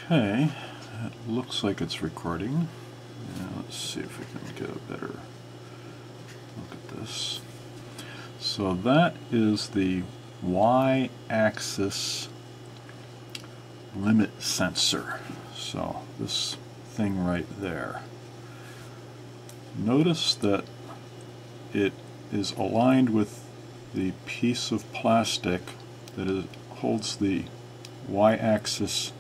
Okay, it looks like it's recording. Let's see if we can get a better look at this. So that is the y-axis limit sensor. So this thing right there. Notice that it is aligned with the piece of plastic that holds the y-axis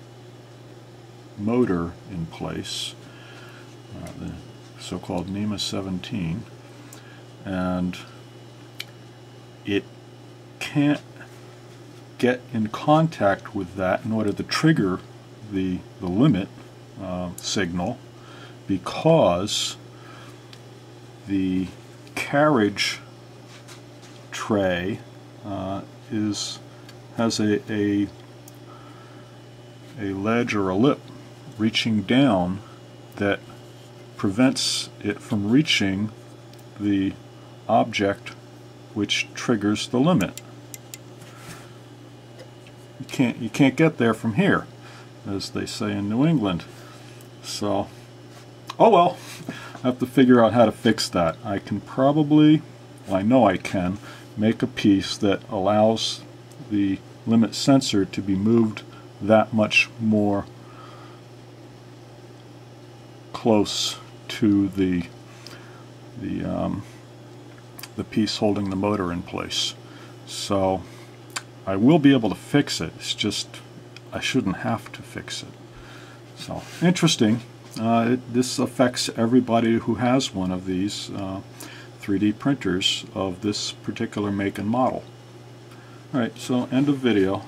motor in place, the so-called NEMA 17, and it can't get in contact with that in order to trigger the limit signal, because the carriage tray has a ledge or a lip reaching down that prevents it from reaching the object which triggers the limit. You can't get there from here, as they say in New England. So, oh well, I have to figure out how to fix that. I can probably, well, I know I can, make a piece that allows the limit sensor to be moved that much more close to the piece holding the motor in place. So I will be able to fix it. It's just I shouldn't have to fix it. So interesting. This affects everybody who has one of these 3D printers of this particular make and model. Alright, so end of video.